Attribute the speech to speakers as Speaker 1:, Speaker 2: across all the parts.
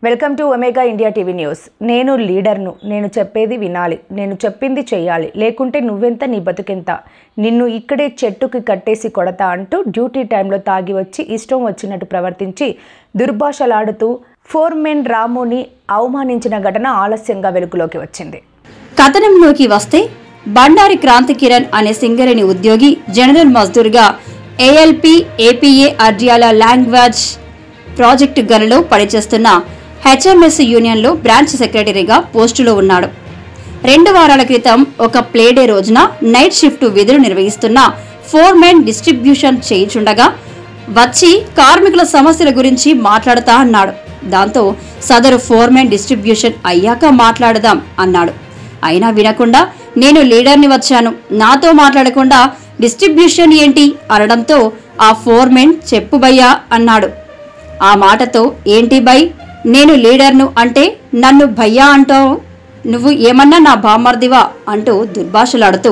Speaker 1: Welcome to omega India TV news. నేను లీడర్ను, నేను చెప్పేది వినాలి, నేను చెప్పింది చేయాలి, లేకుంటే నువ్వెంత నీ బతుకెంత, నిన్ను ఇక్కడే చెట్టుకి కట్టేసి కొడతా అంటూ డ్యూటీ టైంలో తాగి వచ్చి ఇష్టం వచ్చినట్టు ప్రవర్తించి దుర్భాషలాడుతూ ఫోర్మెన్ రాముని అవమానించిన ఘటన ఆలస్యంగా వెలుగులోకి వచ్చింది.
Speaker 2: కథనంలోకి వస్తే బండారి క్రాంతి కిరణ్ అనే సింగరేణి ఉద్యోగి జనరల్ మజ్దూర్గా ALP APA Aryala language project గనిలో పనిచేస్తున్న హెచ్ఎంఎస్ యూనియన్లో బ్రాంచ్ సెక్రటరీగా పోస్టులో ఉన్నాడు. 2 వారాల క్రితం ఒక ప్లేడే రోజున నైట్ షిఫ్ట్ విధులు నిర్వహిస్తున్న ఫోర్మెన్ డిస్ట్రిబ్యూషన్ చేయుచుండగా వచ్చి కార్మికుల సమస్యల గురించి మాట్లాడుతా అన్నాడు. దాంతో సదరు ఫోర్మెన్ డిస్ట్రిబ్యూషన్ అయ్యాక మాట్లాడదాం అన్నాడు. అయినా వినకుండా నేను లీడర్ని వచ్చాను, నాతో మాట్లాడకుండా డిస్ట్రిబ్యూషన్ ఏంటి అనడంతో ఆ ఫోర్మెన్ చెప్పు భయ్యా అన్నాడు. ఆ మాటతో ఏంటి బై, నేను లీడర్ను అంటే నన్ను భయ్యా అంటావు, నువ్వు ఏమన్నా నా బామ్మర్దివా అంటూ దుర్భాషలాడుతూ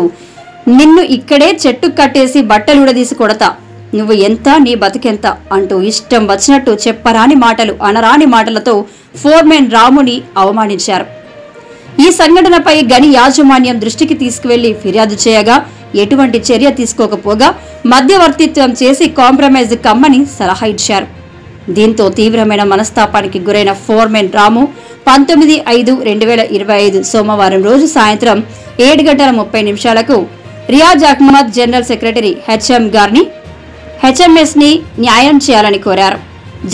Speaker 2: నిన్ను ఇక్కడే చెట్టు కట్టేసి బట్టలు ఉడదీసి కొడతా, నువ్వు ఎంత నీ బతికెంత అంటూ ఇష్టం వచ్చినట్టు చెప్పరాని మాటలు అనరాని మాటలతో ఫోర్మెన్ రాముని అవమానించారు. ఈ సంఘటనపై గని యాజమాన్యం దృష్టికి తీసుకువెళ్లి ఫిర్యాదు చేయగా ఎటువంటి చర్య తీసుకోకపోగా మధ్యవర్తిత్వం చేసి కాంప్రమైజ్ కమ్మని సలహా ఇచ్చారు. దీంతో తీవ్రమైన మనస్తాపానికి గురైన ఫోర్మెన్ రాము 19/5/2025 సోమవారం రోజు సాయంత్రం 7:30 Riyaz Ahmed general secretary HM గారిని హెచ్ఎంఎస్ని న్యాయం చేయాలని కోరారు.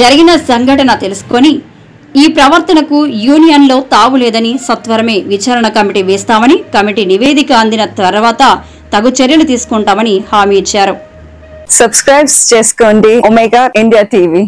Speaker 2: జరిగిన సంఘటన తెలుసుకొని ఈ ప్రవర్తనకు యూనియన్లో తావులేదని సత్వరమే విచారణ కమిటీ వేస్తామని, కమిటీ నివేదిక అందిన తర్వాత తగు చర్యలు తీసుకుంటామని హామీ ఇచ్చారు.
Speaker 3: సబ్స్క్రైబ్ చేసుకోండి ఒమేగా ఇండియా టీవీ.